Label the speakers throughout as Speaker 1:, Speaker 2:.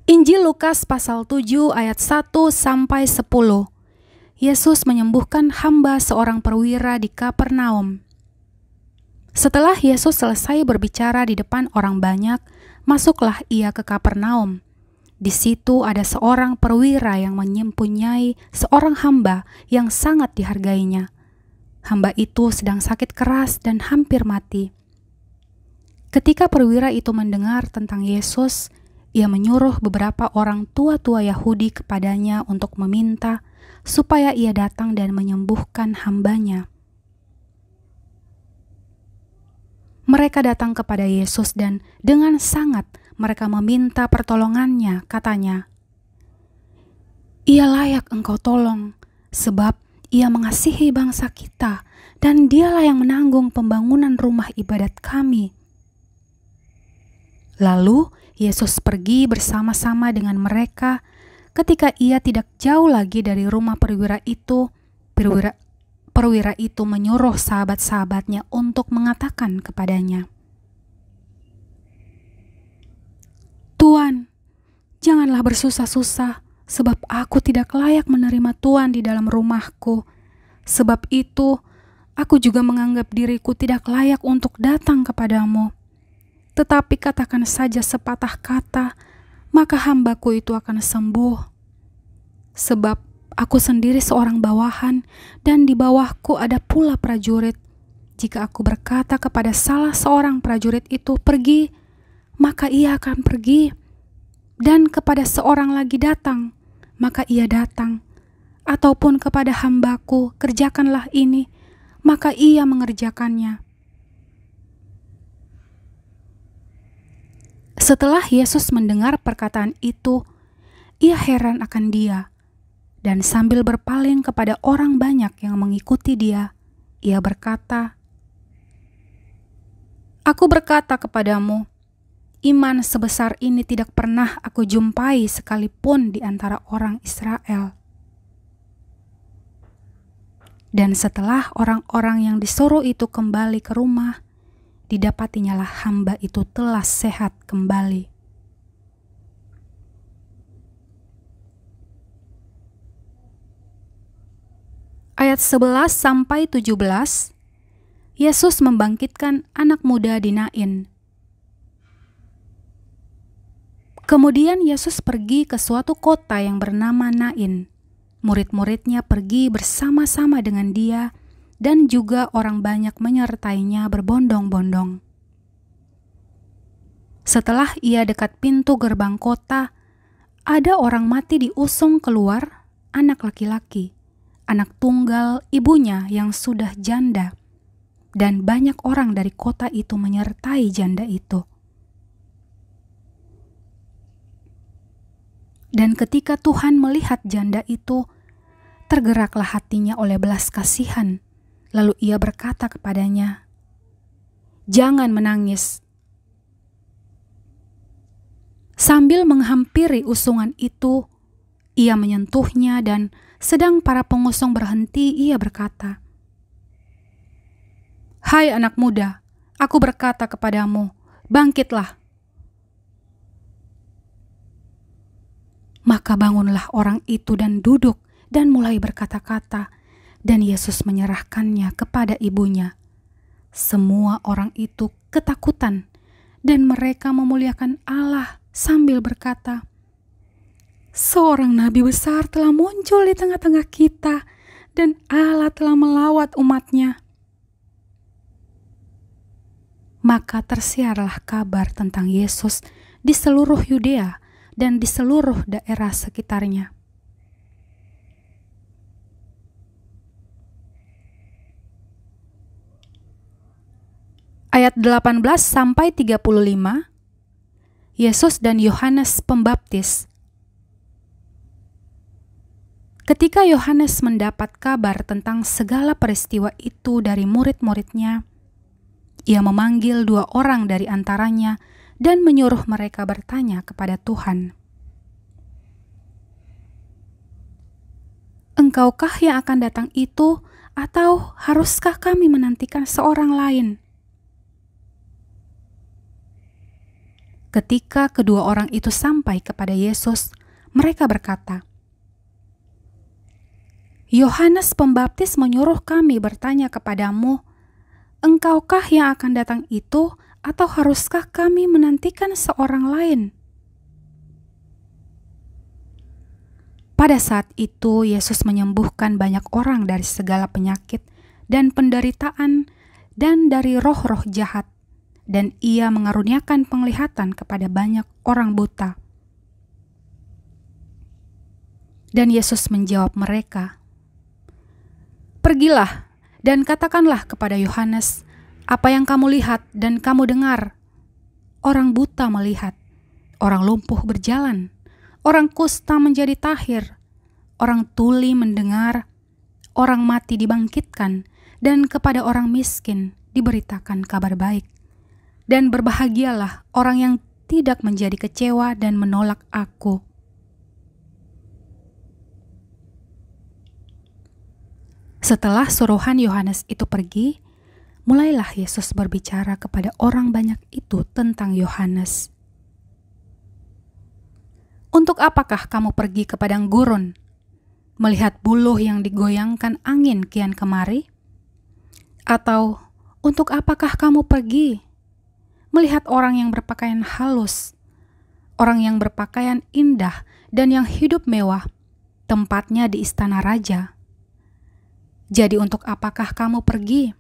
Speaker 1: Injil Lukas pasal 7 ayat 1 sampai 10. Yesus menyembuhkan hamba seorang perwira di Kapernaum. Setelah Yesus selesai berbicara di depan orang banyak, masuklah ia ke Kapernaum. Di situ ada seorang perwira yang mempunyai seorang hamba yang sangat dihargainya. Hamba itu sedang sakit keras dan hampir mati. Ketika perwira itu mendengar tentang Yesus, ia menyuruh beberapa orang tua-tua Yahudi kepadanya untuk meminta supaya ia datang dan menyembuhkan hambanya. Mereka datang kepada Yesus dan dengan sangat mereka meminta pertolongannya, katanya, "Ia layak engkau tolong, sebab ia mengasihi bangsa kita dan dialah yang menanggung pembangunan rumah ibadat kami." Lalu Yesus pergi bersama-sama dengan mereka. Ketika ia tidak jauh lagi dari rumah perwira itu, perwira itu menyuruh sahabat-sahabatnya untuk mengatakan kepadanya, "Tuan, janganlah bersusah-susah, sebab aku tidak layak menerima Tuan di dalam rumahku. Sebab itu, aku juga menganggap diriku tidak layak untuk datang kepadamu. Tetapi katakan saja sepatah kata, maka hambaku itu akan sembuh. Sebab aku sendiri seorang bawahan, dan di bawahku ada pula prajurit. Jika aku berkata kepada salah seorang prajurit itu pergi, maka ia akan pergi. Dan kepada seorang lagi datang, maka ia datang. Ataupun kepada hambaku, kerjakanlah ini, maka ia mengerjakannya." Setelah Yesus mendengar perkataan itu, ia heran akan dia, dan sambil berpaling kepada orang banyak yang mengikuti dia, ia berkata, "Aku berkata kepadamu, iman sebesar ini tidak pernah aku jumpai sekalipun di antara orang Israel." Dan setelah orang-orang yang disuruh itu kembali ke rumah, didapatinya hamba itu telah sehat kembali. Ayat 11 sampai 17, Yesus membangkitkan anak muda di Nain. Kemudian Yesus pergi ke suatu kota yang bernama Nain. Murid-muridnya pergi bersama-sama dengan dia, dan juga orang banyak menyertainya berbondong-bondong. Setelah ia dekat pintu gerbang kota, ada orang mati diusung keluar, anak laki-laki, anak tunggal ibunya yang sudah janda, dan banyak orang dari kota itu menyertai janda itu. Dan ketika Tuhan melihat janda itu, tergeraklah hatinya oleh belas kasihan. Lalu ia berkata kepadanya, "Jangan menangis." Sambil menghampiri usungan itu, ia menyentuhnya, dan sedang para pengusung berhenti, ia berkata, "Hai anak muda, aku berkata kepadamu, bangkitlah." Maka bangunlah orang itu dan duduk dan mulai berkata-kata, dan Yesus menyerahkannya kepada ibunya. Semua orang itu ketakutan, dan mereka memuliakan Allah sambil berkata, "Seorang nabi besar telah muncul di tengah-tengah kita, dan Allah telah melawat umat-Nya." Maka tersiarlah kabar tentang Yesus di seluruh Yudea dan di seluruh daerah sekitarnya. Ayat 18 sampai 35, Yesus dan Yohanes Pembaptis. Ketika Yohanes mendapat kabar tentang segala peristiwa itu dari murid-muridnya, ia memanggil 2 orang dari antaranya dan menyuruh mereka bertanya kepada Tuhan, "Engkaukah yang akan datang itu, atau haruskah kami menantikan seorang lain?" Ketika kedua orang itu sampai kepada Yesus, mereka berkata, "Yohanes Pembaptis menyuruh kami bertanya kepadamu, Engkaukah yang akan datang itu, atau haruskah kami menantikan seorang lain?" Pada saat itu, Yesus menyembuhkan banyak orang dari segala penyakit dan penderitaan dan dari roh-roh jahat, dan Ia mengaruniakan penglihatan kepada banyak orang buta. Dan Yesus menjawab mereka, "Pergilah dan katakanlah kepada Yohanes apa yang kamu lihat dan kamu dengar. Orang buta melihat, orang lumpuh berjalan, orang kusta menjadi tahir, orang tuli mendengar, orang mati dibangkitkan, dan kepada orang miskin diberitakan kabar baik. Dan berbahagialah orang yang tidak menjadi kecewa dan menolak Aku." Setelah suruhan Yohanes itu pergi, mulailah Yesus berbicara kepada orang banyak itu tentang Yohanes. "Untuk apakah kamu pergi ke padang gurun, melihat buluh yang digoyangkan angin kian kemari? Atau untuk apakah kamu pergi, melihat orang yang berpakaian halus, orang yang berpakaian indah dan yang hidup mewah, tempatnya di istana raja? Jadi untuk apakah kamu pergi,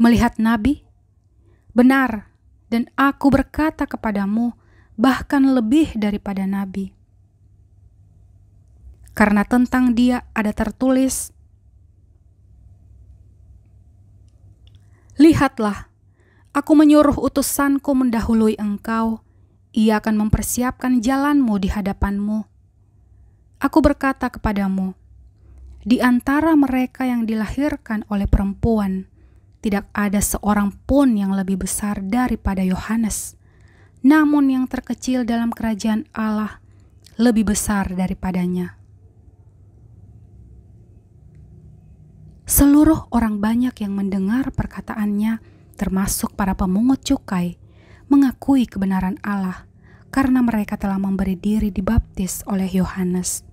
Speaker 1: melihat nabi? Benar, dan Aku berkata kepadamu, bahkan lebih daripada nabi. Karena tentang dia ada tertulis, Lihatlah, Aku menyuruh utusanku mendahului engkau, ia akan mempersiapkan jalanmu di hadapanmu. Aku berkata kepadamu, di antara mereka yang dilahirkan oleh perempuan, tidak ada seorang pun yang lebih besar daripada Yohanes. Namun yang terkecil dalam kerajaan Allah lebih besar daripadanya." Seluruh orang banyak yang mendengar perkataannya, termasuk para pemungut cukai, mengakui kebenaran Allah karena mereka telah memberi diri dibaptis oleh Yohanes.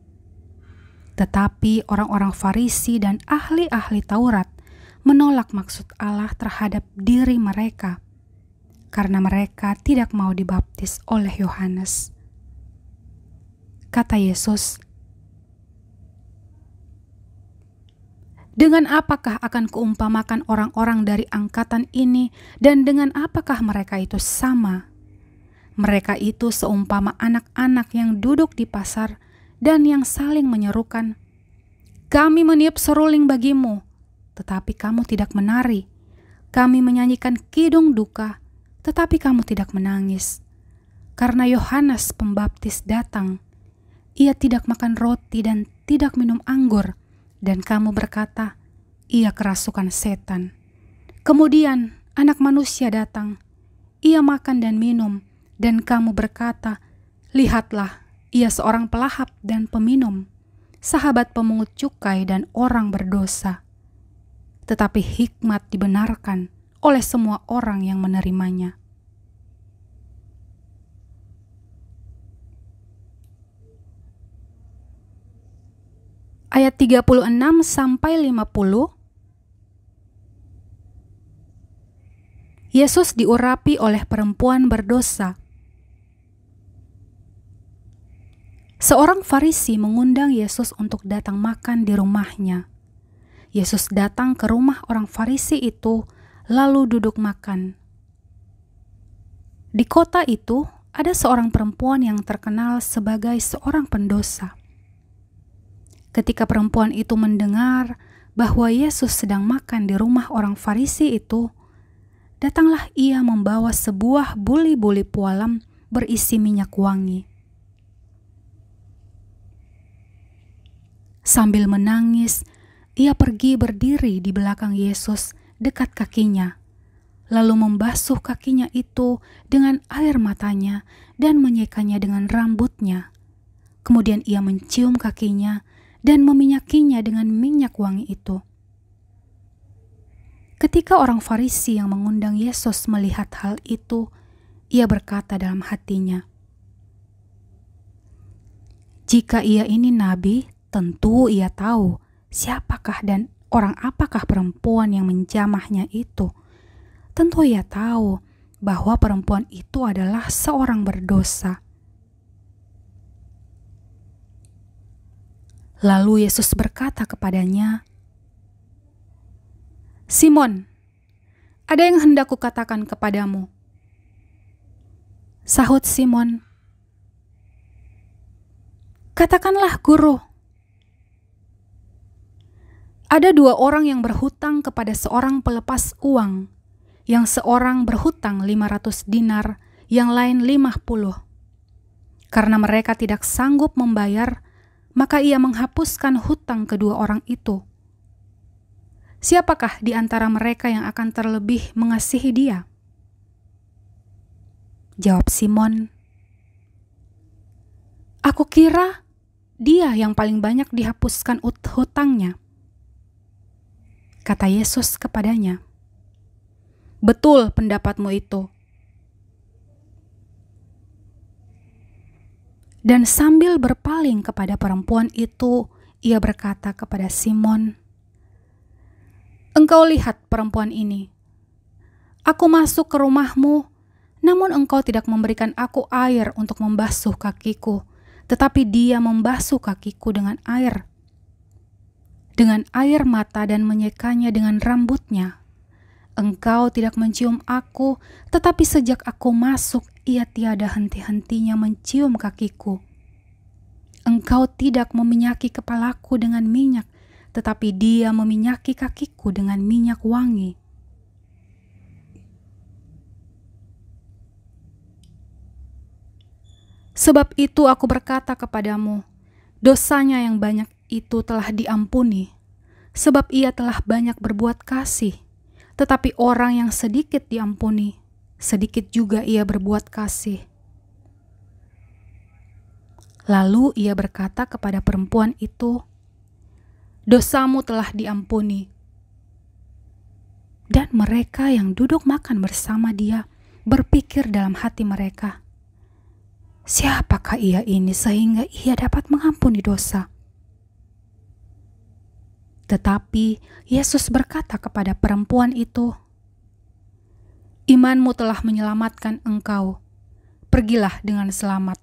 Speaker 1: Tetapi orang-orang Farisi dan ahli-ahli Taurat menolak maksud Allah terhadap diri mereka karena mereka tidak mau dibaptis oleh Yohanes. Kata Yesus, "Dengan apakah akan kuumpamakan orang-orang dari angkatan ini, dan dengan apakah mereka itu sama? Mereka itu seumpama anak-anak yang duduk di pasar dan yang saling menyerukan, 'Kami meniup seruling bagimu, tetapi kamu tidak menari. Kami menyanyikan kidung duka, tetapi kamu tidak menangis.' Karena Yohanes Pembaptis datang, ia tidak makan roti dan tidak minum anggur, dan kamu berkata, ia kerasukan setan. Kemudian Anak Manusia datang, ia makan dan minum, dan kamu berkata, lihatlah, ia seorang pelahap dan peminum, sahabat pemungut cukai dan orang berdosa. Tetapi hikmat dibenarkan oleh semua orang yang menerimanya." Ayat 36 sampai 50. Yesus diurapi oleh perempuan berdosa. Seorang Farisi mengundang Yesus untuk datang makan di rumahnya. Yesus datang ke rumah orang Farisi itu, lalu duduk makan. Di kota itu ada seorang perempuan yang terkenal sebagai seorang pendosa. Ketika perempuan itu mendengar bahwa Yesus sedang makan di rumah orang Farisi itu, datanglah ia membawa sebuah buli-buli pualam berisi minyak wangi. Sambil menangis, ia pergi berdiri di belakang Yesus dekat kakinya, lalu membasuh kakinya itu dengan air matanya dan menyekanya dengan rambutnya. Kemudian ia mencium kakinya dan meminyakinya dengan minyak wangi itu. Ketika orang Farisi yang mengundang Yesus melihat hal itu, Ia berkata dalam hatinya, "Jika ia ini nabi, tentu ia tahu siapakah dan orang apakah perempuan yang menjamahnya itu. Tentu ia tahu bahwa perempuan itu adalah seorang berdosa." Lalu Yesus berkata kepadanya, "Simon, ada yang hendak kukatakan kepadamu." Sahut Simon, "Katakanlah, Guru." Ada 2 orang yang berhutang kepada seorang pelepas uang, yang seorang berhutang 500 dinar, yang lain 50. Karena mereka tidak sanggup membayar, maka ia menghapuskan hutang kedua orang itu. Siapakah di antara mereka yang akan terlebih mengasihi dia? Jawab Simon, "Aku kira dia yang paling banyak dihapuskan hutangnya." Kata Yesus kepadanya, "Betul pendapatmu itu." Dan sambil berpaling kepada perempuan itu, ia berkata kepada Simon, "Engkau lihat perempuan ini. Aku masuk ke rumahmu, namun engkau tidak memberikan aku air untuk membasuh kakiku, tetapi dia membasuh kakiku dengan air mata dan menyekanya dengan rambutnya. Engkau tidak mencium aku, tetapi sejak aku masuk, ia tiada henti-hentinya mencium kakiku. Engkau tidak meminyaki kepalaku dengan minyak, tetapi dia meminyaki kakiku dengan minyak wangi." Sebab itu aku berkata kepadamu, dosanya yang banyak itu telah diampuni, sebab ia telah banyak berbuat kasih. Tetapi orang yang sedikit diampuni, sedikit juga ia berbuat kasih. Lalu ia berkata kepada perempuan itu, "Dosamu telah diampuni." Dan mereka yang duduk makan bersama dia berpikir dalam hati mereka, "Siapakah ia ini sehingga ia dapat mengampuni dosa?" Tetapi Yesus berkata kepada perempuan itu, "Imanmu telah menyelamatkan engkau. Pergilah dengan selamat."